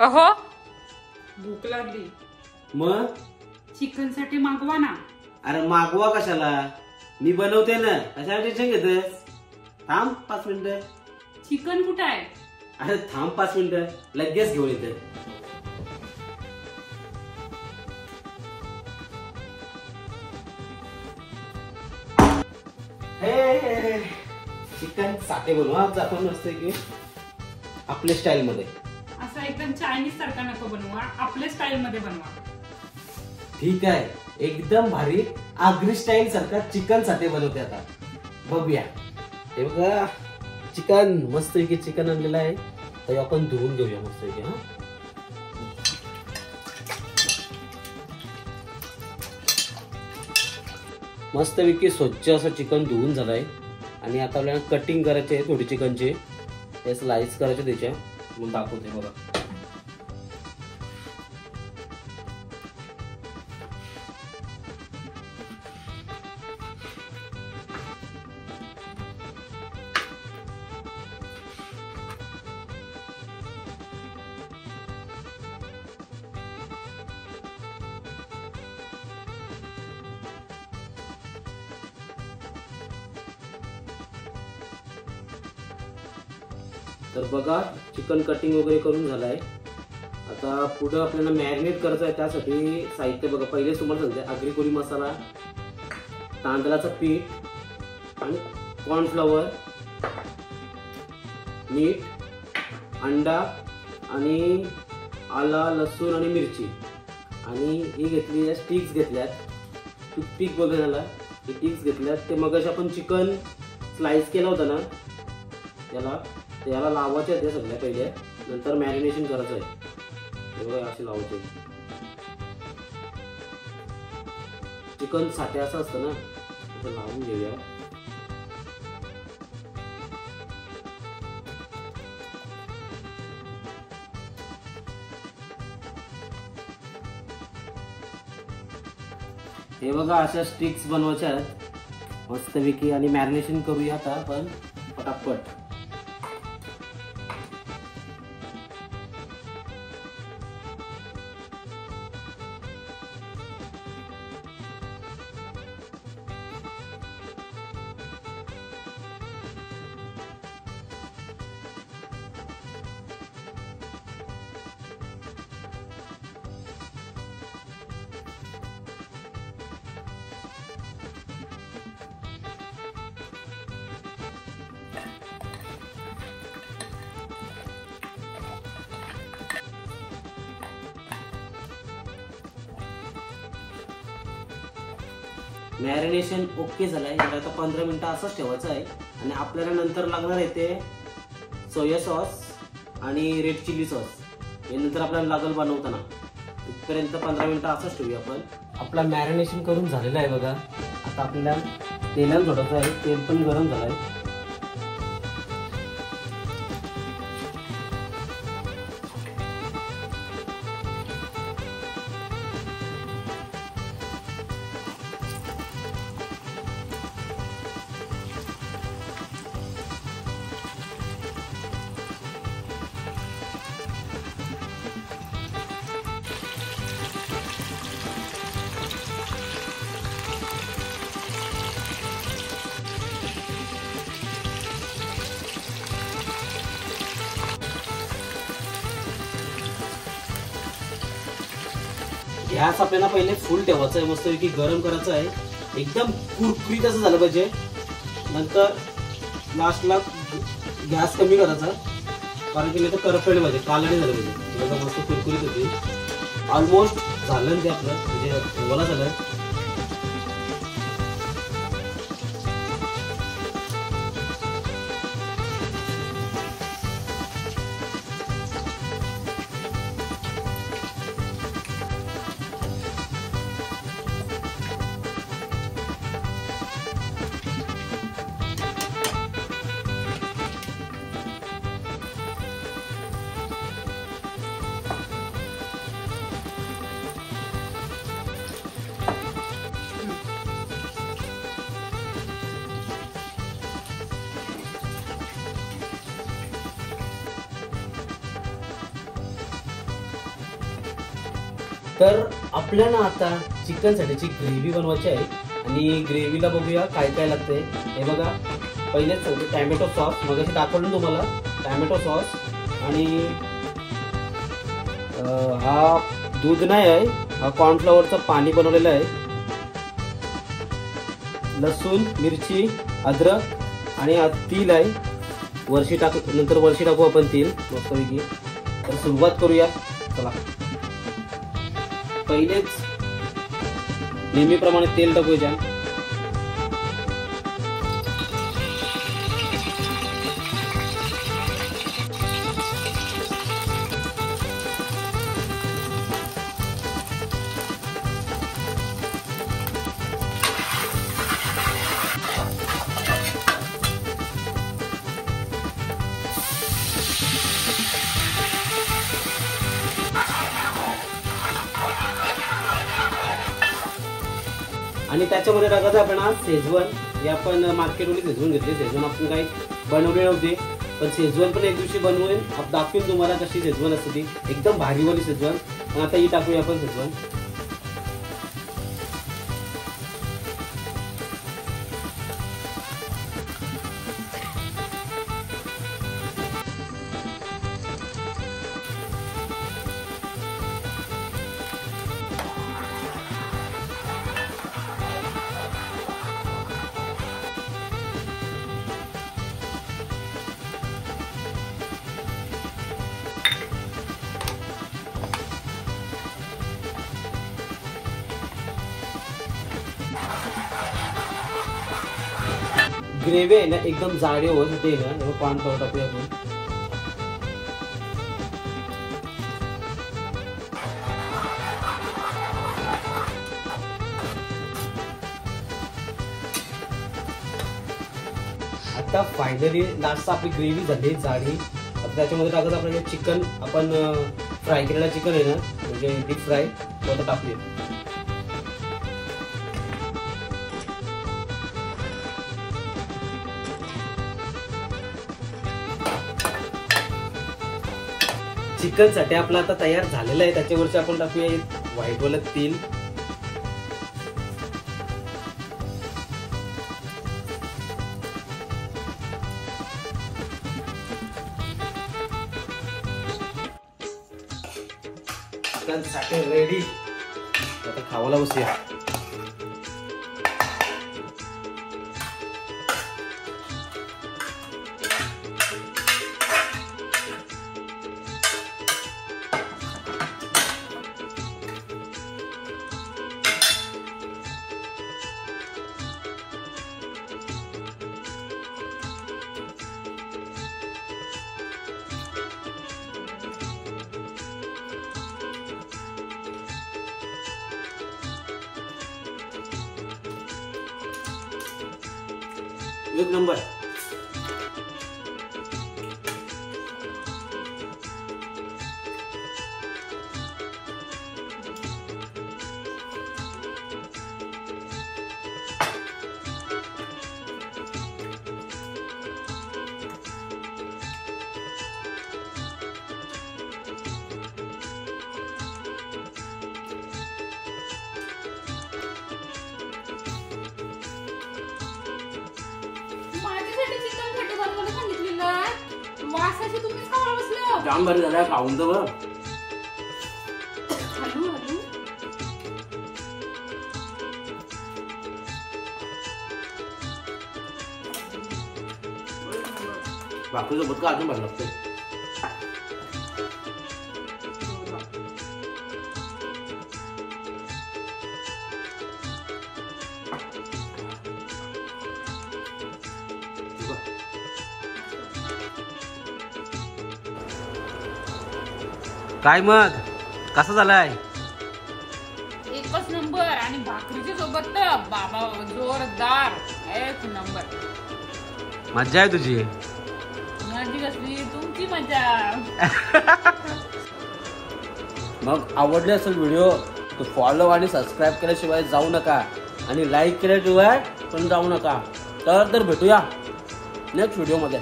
अहो भूक लागली, मग चिकन साठी मागवा ना. अरे मागवा कशाला, मी बनवते ना, कशाला टेन्शन घेतोस? थांब 5 मिनिटं. चिकन कुठं आहे? अरे थांब 5 मिनिटं, लगेच घेऊन येते. चिकन साठे बनवा जातो मस्त की आपल्या स्टाईल मध्ये. असं एकदम चायनीज सारखा नको बनवा, आपल्या स्टाईल मध्ये बनवा. ठीक आहे, एकदम भारी आगरी स्टाईल सारखा चिकन साठे बनवते आता. बघूया. हे बघा चिकन मस्त की चिकन आणलेलं आहे, तर आपण धुवून घेऊया मस्त की. हा मस्तपैकी स्वच्छ असं चिकन धुवून झालंय आणि आता आपल्याला कटिंग करायचे आहे थोडी चिकनचे. ते स्लाइस करायचे त्याच्या, मग दाखवते बघा. तर बघा चिकन कटिंग वगैरे करून झालंय. आता पुढे आपल्याला मॅरिनेट करायचं आहे. त्यासाठी साहित्य बघा, पहिले तुम्हाला सांगते. आगरी कोळी मसाला, तांदळाचं पीठ आणि कॉर्नफ्लॉवर, मीठ, अंडा आणि आला, लसूण आणि मिरची. आणि ही घेतली स्टिक्स घेतल्यात, टूथपिक बघायला हे टिक्स घेतल्यात. ते मगाशी आपण चिकन स्लाइस केला होता ना, याला लावायचे आहे सगळ्या पहिले, नंतर मॅरिनेशन करायचं आहे. हे बघा असे लावायचे. चिकन साठे असं असतं ना, असं लावून घेऊया. हे बघा अशा स्टिक्स बनवायच्या आहेत मस्तपैकी. आणि मॅरिनेशन करूया आता आपण पटापट. मॅरिनेशन ओके झालंय. याला आता 15 मिनिटं असंच ठेवायचं आहे. आणि आपल्याला नंतर लागणार आहे ते सोया सॉस आणि रेड चिली सॉस. हे नंतर आपल्याला लागल बनवताना. तिथपर्यंत 15 मिनिटं असंच ठेवूया आपण. आपला मॅरिनेशन करून झालेलं आहे बघा. आता आपल्याला तेलाला सोडायचं आहे. तेल पण गरम झालं आहे. गॅस आपल्याला पहिले फुल ठेवायचं आहे, मस्तपैकी गरम करायचं आहे. एकदम कुरकुरीत असं झालं पाहिजे. नंतर लास्टला गॅस कमी करायचा, कारण की नाही तर करपेल पाहिजे, कालडी झालं पाहिजे. मस्त कुरकुरीत होती. ऑलमोस्ट झालं ते आपलं, म्हणजे मला झालं. तर आपल्याला आता चिकनसाठीची ग्रेव्ही बनवायची आहे आणि ग्रेव्हीला बघूया काय काय लागते. हे बघा, पहिलेच सांगतो टॅमॅटो सॉस, मगाशी दाखवलं तुम्हाला टॅमॅटो सॉस, आणि हा दूध नाही आहे, हा कॉर्नफ्लॉवरचं पाणी बनवलेलं आहे, लसूण, मिरची, अद्रक आणि तिल आहे. नंतर वर्षी टाकू आपण तेल मस्तपैकी. तर सुरुवात करूया. चला, पहिलेच नेहमीप्रमाणे तेल टाकूया. आणि त्याच्यामध्ये टाकायचं आपण आज शेजवान. हे आपण मार्केटमध्ये शेजवान घेतले. शेजवान आपण काही बनवले नव्हते, पण शेजवान पण एक दिवशी बनवून दाखवेन तुम्हाला कशी शेजवान असते ती, एकदम भारीवाली शेजवान. पण आता ही टाकूया आपण शेजवान. ग्रेव्ही आहे ना एकदम जाडी होत आहे ना, कॉर्नफ्लॉवर टाकूया आपण. आता फायनली लास्ट आपली ग्रेव्ही झाली जाडी. आता त्याच्यामध्ये टाकायचं आपल्याला चिकन, आपण फ्राय केलेला चिकन आहे ना, म्हणजे डीप फ्राय, तो आता टाकूया. चिकन साठी आपला आता तयार झालेला आहे. त्याच्यावरची आपण टाकूया व्हाईट वाला तेल. चिकन साठी रेडी. आता खावायला बसूया. एक नंबर. वासाची तुम्हीच खावा बसलो. जाम भारी झाला, खाऊन तर बघ. हलू हलू. भाकरीसोबत का अजून भारी लागते. काय मग कसा झालाय? एकच नंबर. आणि भाकरीच्या सोबत तर बाबा जोरदार, एक नंबर. मजा आहे तुझी. माझी कसली, तुमची मजा. मग आवडले असेल व्हिडिओ तर फॉलो आणि सबस्क्राईब केल्याशिवाय जाऊ नका, आणि लाईक केल्याशिवाय पण जाऊ नका. तर भेटूया नेक्स्ट व्हिडिओ मध्ये.